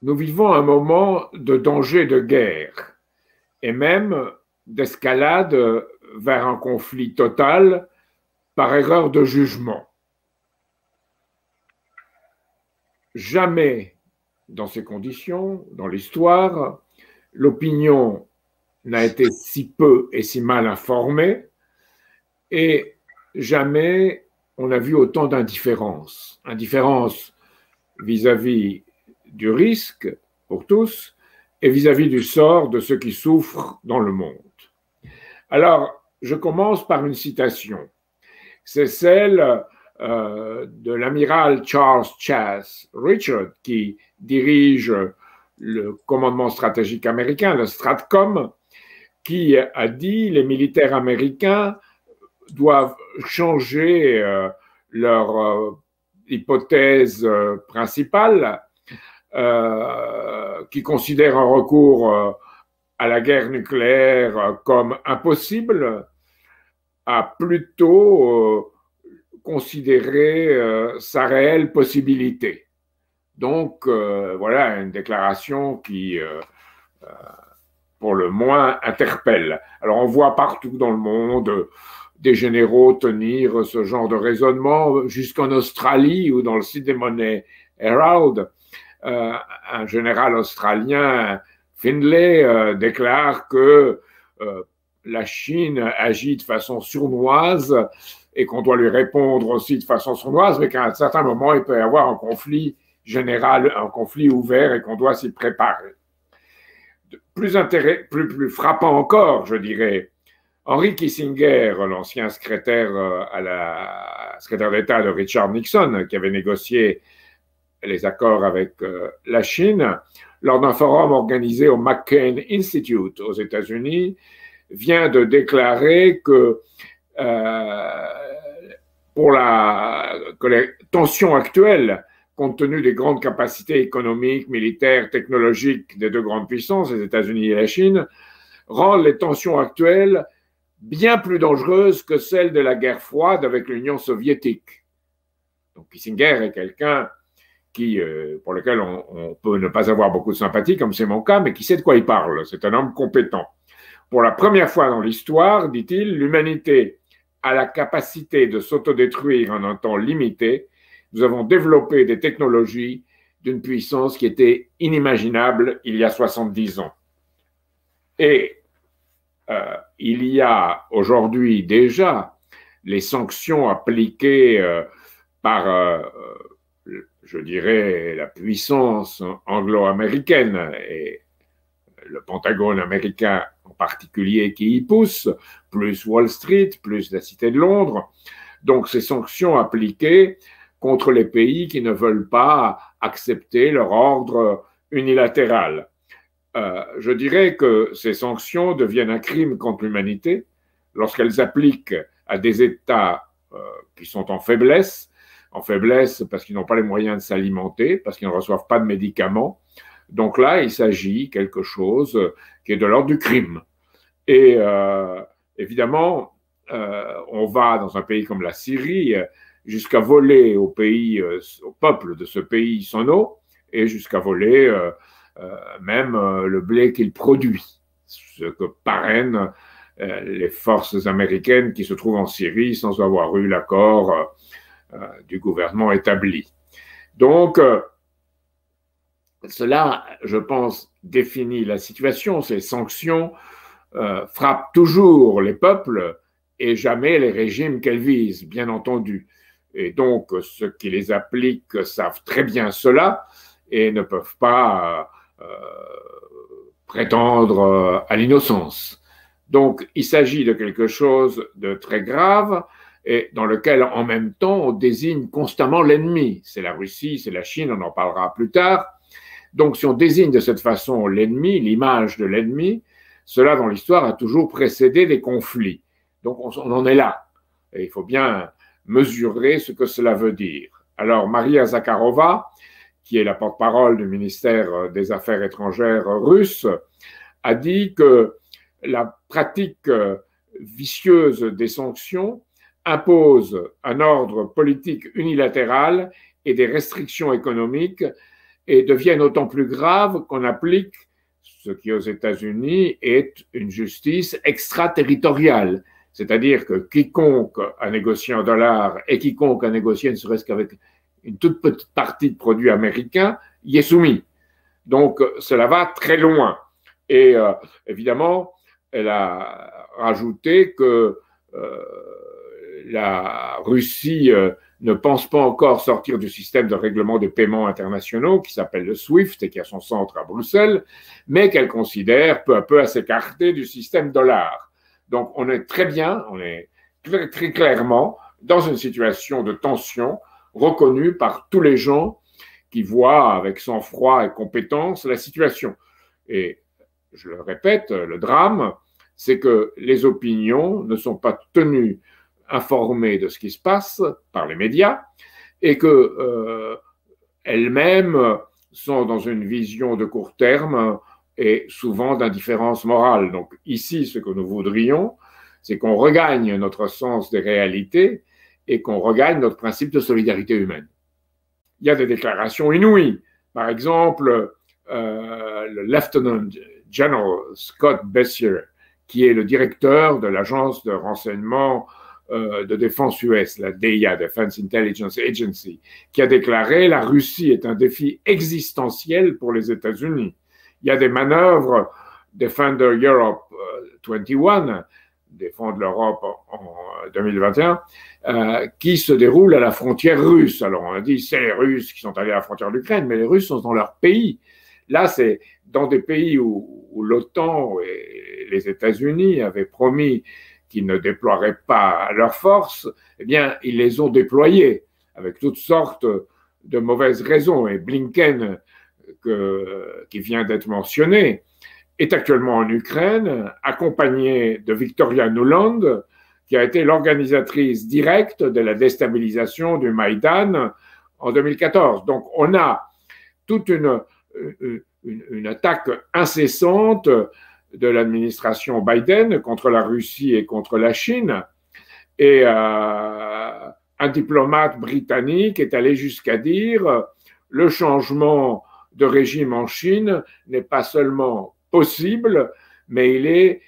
Nous vivons un moment de danger de guerre et même d'escalade vers un conflit total par erreur de jugement. Jamais, dans ces conditions, dans l'histoire, l'opinion n'a été si peu et si mal informée et jamais on a vu autant d'indifférence. Indifférence vis-à-vis du risque pour tous et vis-à-vis du sort de ceux qui souffrent dans le monde. Alors, je commence par une citation. C'est celle de l'amiral Charles Chas Richard, qui dirige le commandement stratégique américain, le Stratcom, qui a dit les militaires américains doivent changer leur hypothèse principale, qui considère un recours à la guerre nucléaire comme impossible, à plutôt considérer sa réelle possibilité. Donc, voilà une déclaration qui, pour le moins, interpelle. Alors, on voit partout dans le monde des généraux tenir ce genre de raisonnement, jusqu'en Australie ou dans le Sydney Morning Herald. Un général australien, Findlay, déclare que la Chine agit de façon sournoise et qu'on doit lui répondre aussi de façon sournoise, mais qu'à un certain moment, il peut y avoir un conflit général, un conflit ouvert et qu'on doit s'y préparer. Plus frappant encore, je dirais, Henry Kissinger, l'ancien secrétaire d'État de Richard Nixon, qui avait négocié les accords avec la Chine, lors d'un forum organisé au McCain Institute aux États-Unis, vient de déclarer que les tensions actuelles, compte tenu des grandes capacités économiques, militaires, technologiques des deux grandes puissances, les États-Unis et la Chine, rendent les tensions actuelles bien plus dangereuses que celles de la guerre froide avec l'Union soviétique. Donc Kissinger est quelqu'un pour lequel on peut ne pas avoir beaucoup de sympathie, comme c'est mon cas, mais qui sait de quoi il parle. C'est un homme compétent. Pour la première fois dans l'histoire, dit-il, l'humanité a la capacité de s'autodétruire en un temps limité. Nous avons développé des technologies d'une puissance qui était inimaginable il y a 70 ans. Et il y a aujourd'hui déjà les sanctions appliquées par, je dirais, la puissance anglo-américaine et le Pentagone américain en particulier qui y pousse, plus Wall Street, plus la Cité de Londres. Donc ces sanctions appliquées contre les pays qui ne veulent pas accepter leur ordre unilatéral. Je dirais que ces sanctions deviennent un crime contre l'humanité lorsqu'elles appliquent à des États qui sont en faiblesse parce qu'ils n'ont pas les moyens de s'alimenter, parce qu'ils ne reçoivent pas de médicaments. Donc là, il s'agit quelque chose qui est de l'ordre du crime. Et évidemment, on va dans un pays comme la Syrie jusqu'à voler au peuple de ce pays son eau et jusqu'à voler même le blé qu'il produit, ce que parrainent les forces américaines qui se trouvent en Syrie sans avoir eu l'accord du gouvernement établi. Donc, cela, je pense, définit la situation. Ces sanctions frappent toujours les peuples et jamais les régimes qu'elles visent, bien entendu. Et donc, ceux qui les appliquent savent très bien cela et ne peuvent pas prétendre à l'innocence. Donc, il s'agit de quelque chose de très grave et dans lequel, en même temps, on désigne constamment l'ennemi. C'est la Russie, c'est la Chine, on en parlera plus tard. Donc, si on désigne de cette façon l'ennemi, l'image de l'ennemi, cela, dans l'histoire, a toujours précédé des conflits. Donc, on en est là. Et il faut bien mesurer ce que cela veut dire. Alors, Maria Zakharova, qui est la porte-parole du ministère des Affaires étrangères russe, a dit que la pratique vicieuse des sanctions impose un ordre politique unilatéral et des restrictions économiques et deviennent autant plus graves qu'on applique ce qui aux États-Unis est une justice extraterritoriale. C'est-à-dire que quiconque a négocié en dollars et quiconque a négocié ne serait-ce qu'avec une toute petite partie de produits américains y est soumis. Donc cela va très loin. Et évidemment, elle a rajouté que la Russie ne pense pas encore sortir du système de règlement des paiements internationaux qui s'appelle le SWIFT et qui a son centre à Bruxelles, mais qu'elle considère peu à peu à s'écarter du système dollar. Donc on est très bien, on est très clairement dans une situation de tension reconnue par tous les gens qui voient avec sang-froid et compétence la situation. Et je le répète, le drame, c'est que les opinions ne sont pas tenues informées de ce qui se passe par les médias et que elles-mêmes sont dans une vision de court terme et souvent d'indifférence morale. Donc ici, ce que nous voudrions, c'est qu'on regagne notre sens des réalités et qu'on regagne notre principe de solidarité humaine. Il y a des déclarations inouïes. Par exemple, le Lieutenant General Scott Bessier, qui est le directeur de l'agence de renseignement de défense US, la DIA, Defense Intelligence Agency, qui a déclaré « La Russie est un défi existentiel pour les États-Unis ». Il y a des manœuvres Defender Europe 21, Défendre l'Europe en 2021, qui se déroulent à la frontière russe. Alors on a dit c'est les Russes qui sont allés à la frontière d'Ukraine, mais les Russes sont dans leur pays. Là, c'est dans des pays où l'OTAN et les États-Unis avaient promis qu'ils ne déploieraient pas leurs forces, eh bien, ils les ont déployées avec toutes sortes de mauvaises raisons. Et Blinken, qui vient d'être mentionné, est actuellement en Ukraine, accompagné de Victoria Nuland, qui a été l'organisatrice directe de la déstabilisation du Maïdan en 2014. Donc, on a toute une attaque incessante de l'administration Biden contre la Russie et contre la Chine. Et un diplomate britannique est allé jusqu'à dire le changement de régime en Chine n'est pas seulement possible, mais il est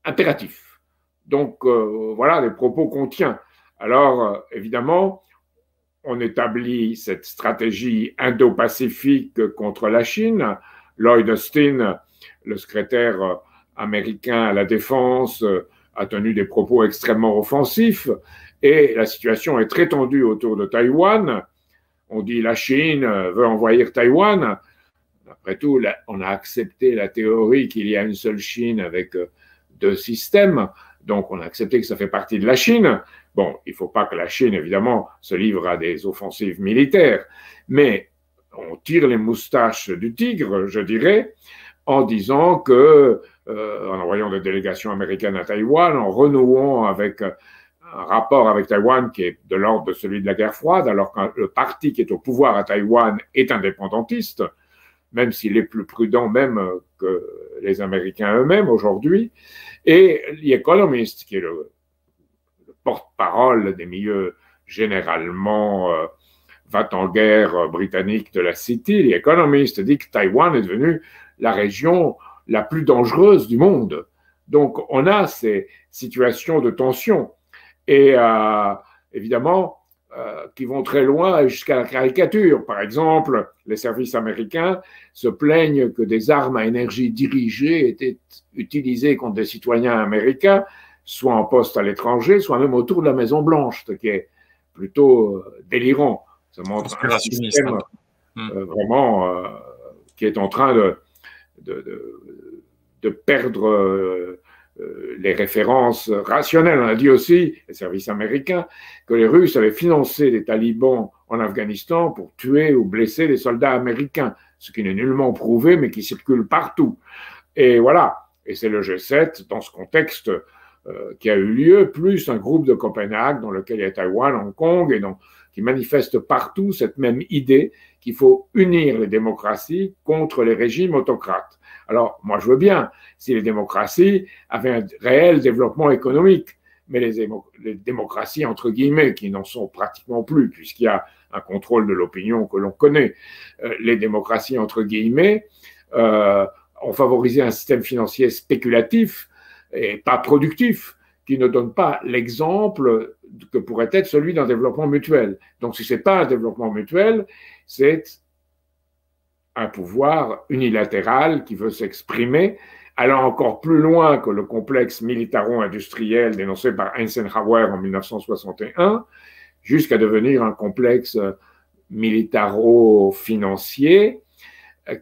impératif. Donc voilà les propos qu'on tient. Alors évidemment, on établit cette stratégie indo-pacifique contre la Chine. Lloyd Austin, le secrétaire américain à la défense, a tenu des propos extrêmement offensifs et la situation est très tendue autour de Taïwan. On dit la Chine veut envahir Taïwan. Après tout, on a accepté la théorie qu'il y a une seule Chine avec deux systèmes. Donc, on a accepté que ça fait partie de la Chine. Bon, il ne faut pas que la Chine, évidemment, se livre à des offensives militaires. Mais on tire les moustaches du tigre, je dirais, en disant que, en envoyant des délégations américaines à Taïwan, en renouant avec un rapport avec Taïwan qui est de l'ordre de celui de la guerre froide, alors que le parti qui est au pouvoir à Taïwan est indépendantiste, même s'il est plus prudent même que les Américains eux-mêmes aujourd'hui, et The Economist, qui est le porte-parole des milieux généralement va-t-en-guerre britannique de la City, The Economist dit que Taïwan est devenu la région la plus dangereuse du monde. Donc on a ces situations de tension et évidemment qui vont très loin jusqu'à la caricature. Par exemple, les services américains se plaignent que des armes à énergie dirigée étaient utilisées contre des citoyens américains, soit en poste à l'étranger, soit même autour de la Maison-Blanche, ce qui est plutôt délirant. Ça montre un système vraiment qui est en train de perdre les références rationnelles. On a dit aussi, les services américains, que les Russes avaient financé les talibans en Afghanistan pour tuer ou blesser les soldats américains, ce qui n'est nullement prouvé, mais qui circule partout. Et voilà, et c'est le G7, dans ce contexte qui a eu lieu, plus un groupe de Copenhague dans lequel il y a Taïwan, Hong Kong, et qui manifeste partout cette même idée qu'il faut unir les démocraties contre les régimes autocrates. Alors, moi, je veux bien si les démocraties avaient un réel développement économique, mais les démocraties, entre guillemets, qui n'en sont pratiquement plus, puisqu'il y a un contrôle de l'opinion que l'on connaît. Les démocraties, entre guillemets, ont favorisé un système financier spéculatif et pas productif, qui ne donne pas l'exemple que pourrait être celui d'un développement mutuel. Donc, si ce n'est pas un développement mutuel, c'est un pouvoir unilatéral qui veut s'exprimer, allant encore plus loin que le complexe militaro-industriel dénoncé par Eisenhower en 1961, jusqu'à devenir un complexe militaro-financier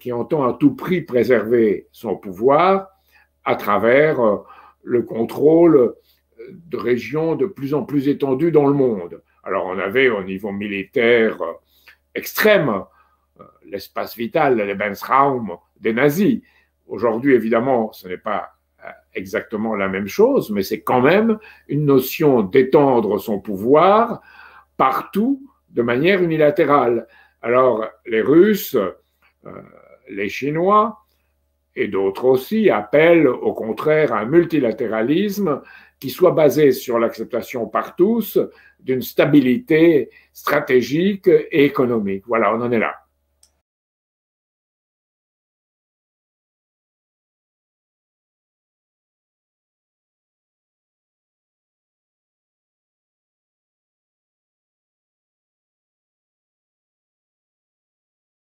qui entend à tout prix préserver son pouvoir à travers le contrôle de régions de plus en plus étendues dans le monde. Alors on avait au niveau militaire extrême l'espace vital, le Lebensraum des nazis. Aujourd'hui, évidemment, ce n'est pas exactement la même chose, mais c'est quand même une notion d'étendre son pouvoir partout de manière unilatérale. Alors les Russes, les Chinois et d'autres aussi appellent au contraire à un multilatéralisme qui soit basé sur l'acceptation par tous d'une stabilité stratégique et économique. Voilà, on en est là.